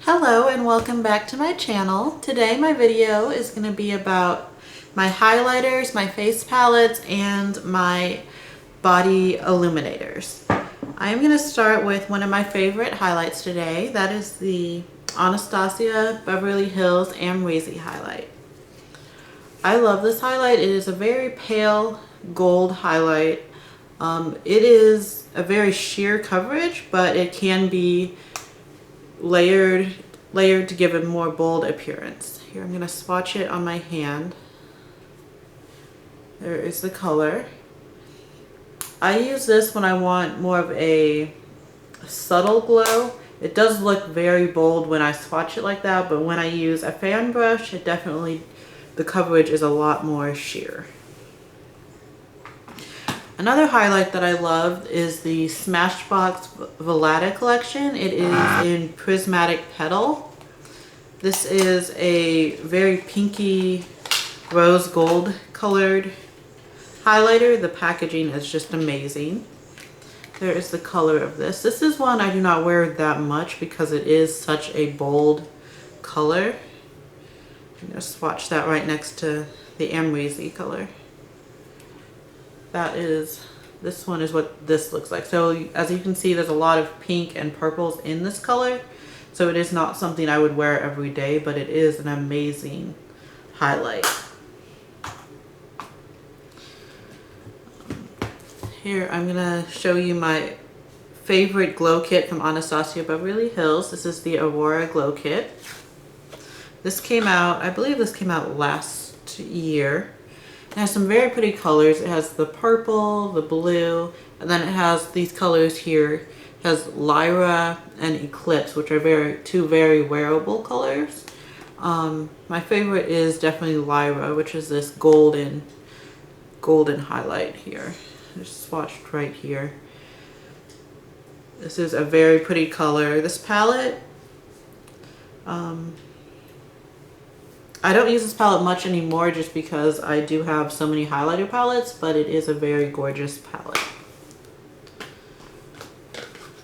Hello and welcome back to my channel. Today my video is going to be about my highlighters, my face palettes, and my body illuminators. I am going to start with one of my favorite highlights today. That is the Anastasia Beverly Hills and Weezie highlight. I love this highlight. It is a very pale gold highlight. It is a very sheer coverage, but it can be layered to give a more bold appearance. Here, I'm going to swatch it on my hand. There is the color. I use this when I want more of a subtle glow. It does look very bold when I swatch it like that, but when I use a fan brush, it definitely, the coverage is a lot more sheer. Another highlight that I love is the Smashbox Valletta collection. It is in Prismatic Petal. This is a very pinky rose gold colored highlighter. The packaging is just amazing. There is the color of this. This is one I do not wear that much because it is such a bold color. I'm going to swatch that right next to the Weezie color. This one is what this looks like. So as you can see, there's a lot of pink and purples in this color. So it is not something I would wear every day, but it is an amazing highlight. Here, I'm gonna show you my favorite glow kit from Anastasia Beverly Hills. This is the Aurora Glow Kit. This came out, I believe this came out last year. It has some very pretty colors. It has the purple, the blue, and then it has these colors here. It has Lyra and Eclipse, which are two very wearable colors. My favorite is definitely Lyra, which is this golden highlight here. Just swatched right here. This is a very pretty color. This palette, I don't use this palette much anymore just because I do have so many highlighter palettes, but it is a very gorgeous palette.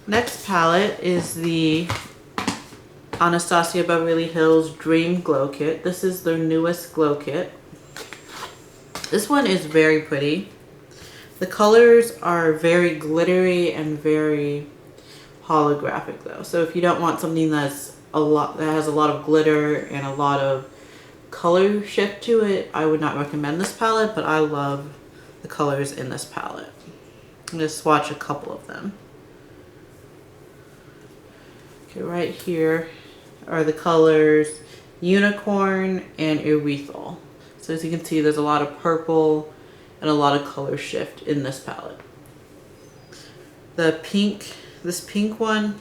Next palette is the Anastasia Beverly Hills Dream Glow Kit. This is their newest glow kit. This one is very pretty. The colors are very glittery and very holographic though. So if you don't want something that has a lot of glitter and a lot of color shift to it, I would not recommend this palette, but I love the colors in this palette. I'm going to swatch a couple of them. Okay, right here are the colors Unicorn and Urethral. So as you can see, there's a lot of purple and a lot of color shift in this palette. The pink, this pink one,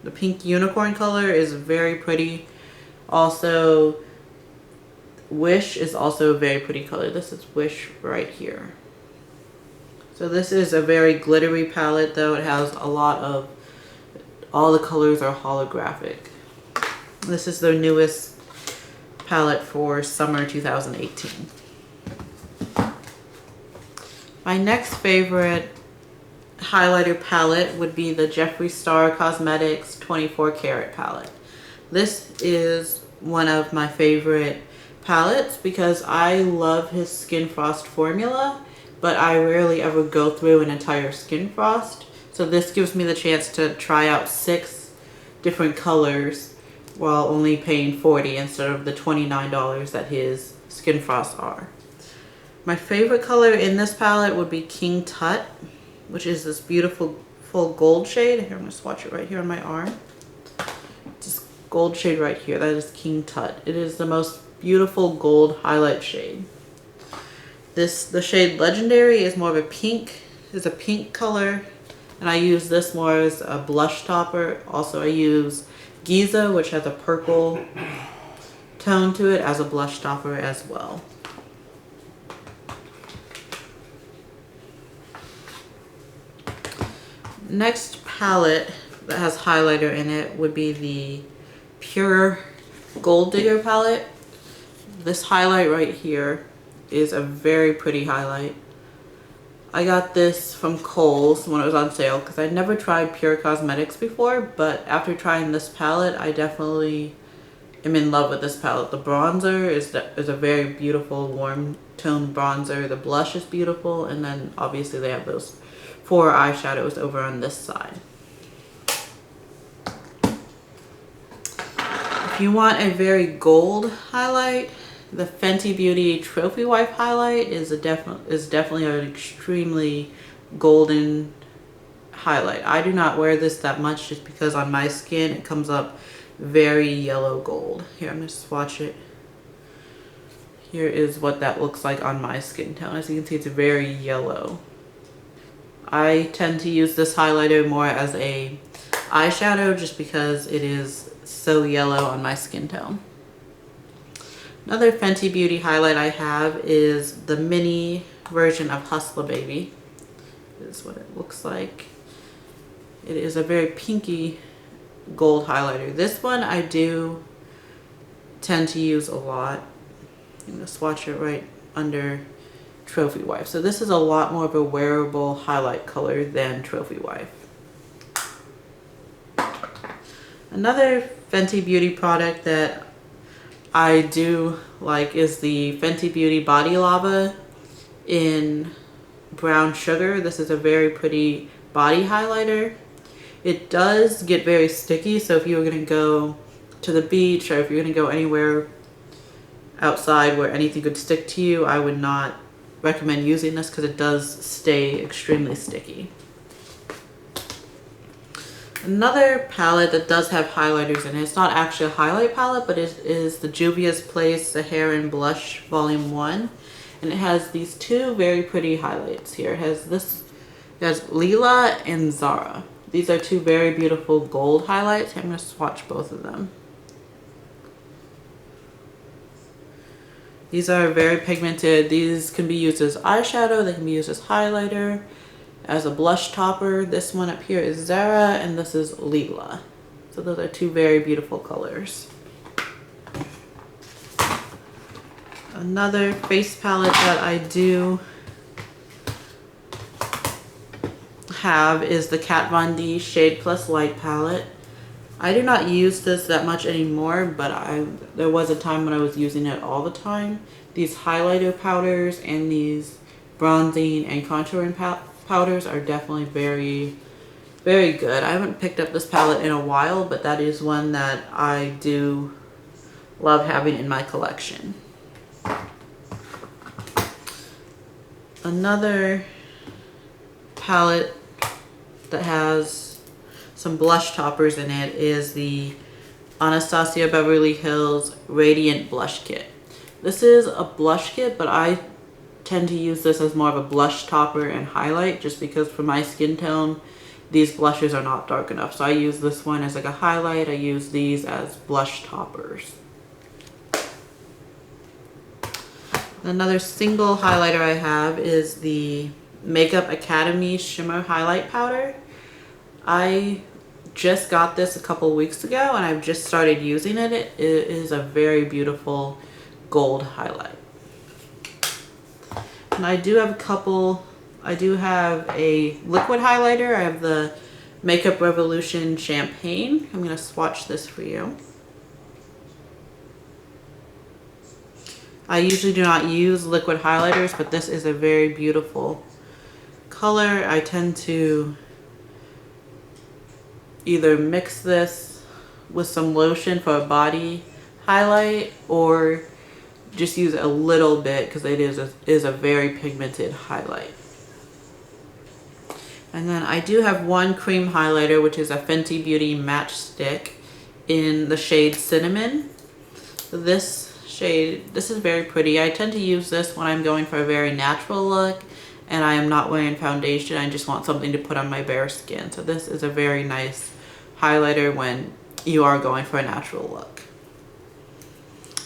the pink unicorn color is very pretty. Also, Wish is also a very pretty color. This is Wish right here. So this is a very glittery palette though. It has a lot of, all the colors are holographic. This is their newest palette for summer 2018. My next favorite highlighter palette would be the Jeffree Star Cosmetics 24 Karat palette. This is one of my favorite palettes because I love his Skin Frost formula, but I rarely ever go through an entire Skin Frost. So this gives me the chance to try out 6 different colors while only paying $40 instead of the $29 that his Skin Frosts are. My favorite color in this palette would be King Tut, which is this beautiful full gold shade. Here, I'm going to swatch it right here on my arm. This gold shade right here, that is King Tut. It is the most beautiful gold highlight shade. The shade Legendary is more of a pink, is a pink color, and I use this more as a blush topper. Also, I use Giza, which has a purple tone to it, as a blush topper as well. Next palette that has highlighter in it would be the Pure Gold Digger palette. This highlight right here is a very pretty highlight. I got this from Kohl's when it was on sale because I'd never tried Pure Cosmetics before, but after trying this palette, I definitely am in love with this palette. The bronzer is a very beautiful warm tone bronzer. The blush is beautiful, and then obviously they have those 4 eyeshadows over on this side. If you want a very gold highlight, the Fenty Beauty Trophy Wife highlight is definitely an extremely golden highlight. I do not wear this that much just because on my skin it comes up very yellow gold. Here, I'm going to swatch it. Here is what that looks like on my skin tone. As you can see, it's very yellow. I tend to use this highlighter more as a eyeshadow just because it is so yellow on my skin tone. Another Fenty Beauty highlight I have is the mini version of Hustler Baby. This is what it looks like. It is a very pinky gold highlighter. This one I do tend to use a lot. I'm going to swatch it right under Trophy Wife. So this is a lot more of a wearable highlight color than Trophy Wife. Another Fenty Beauty product that I do like is the Fenty Beauty Body Lava in Brown Sugar. This is a very pretty body highlighter. It does get very sticky, so if you were going to go to the beach or if you're going to go anywhere outside where anything could stick to you, I would not recommend using this because it does stay extremely sticky. Another palette that does have highlighters in it, it's not actually a highlight palette, but it is the Juvia's Place Saharan Blush Volume 1. And it has these 2 very pretty highlights here. It has Lila and Zara. These are 2 very beautiful gold highlights. I'm going to swatch both of them. These are very pigmented. These can be used as eyeshadow. They can be used as highlighter, as a blush topper. This one up here is Zara, and this is Lila. So those are 2 very beautiful colors. Another face palette that I do have is the Kat Von D Shade Plus Light palette. I do not use this that much anymore, but there was a time when I was using it all the time. These highlighter powders and these bronzing and contouring powders are definitely very, very good. I haven't picked up this palette in a while, but that is one that I do love having in my collection. Another palette that has some blush toppers in it is the Anastasia Beverly Hills Radiant Blush Kit. This is a blush kit, but I tend to use this as more of a blush topper and highlight just because for my skin tone, these blushes are not dark enough. So I use this one as like a highlight. I use these as blush toppers. Another single highlighter I have is the Makeup Academy Shimmer Highlight Powder. I just got this a couple weeks ago and I've just started using it. It is a very beautiful gold highlight. And I do have a liquid highlighter. I have the Makeup Revolution Champagne. I'm going to swatch this for you. I usually do not use liquid highlighters, but this is a very beautiful color. I tend to either mix this with some lotion for a body highlight or just use a little bit because it is a very pigmented highlight. And then I do have one cream highlighter, which is a Fenty Beauty Match Stick in the shade Cinnamon. So this shade, this is very pretty. I tend to use this when I'm going for a very natural look and I am not wearing foundation. I just want something to put on my bare skin. So this is a very nice highlighter when you are going for a natural look.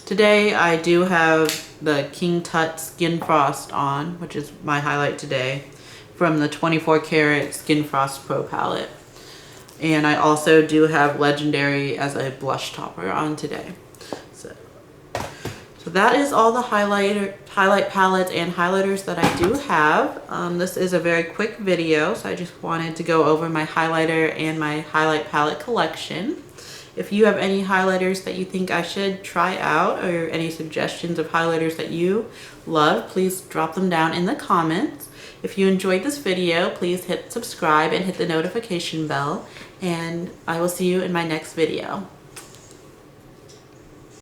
Today I do have the King Tut Skin Frost on, which is my highlight today, from the 24 Karat Skin Frost Pro palette. And I also do have Legendary as a blush topper on today. So that is all the highlight palettes and highlighters that I do have. This is a very quick video, so I just wanted to go over my highlighter and my highlight palette collection. If you have any highlighters that you think I should try out, or any suggestions of highlighters that you love, please drop them down in the comments. If you enjoyed this video, please hit subscribe and hit the notification bell, and I will see you in my next video.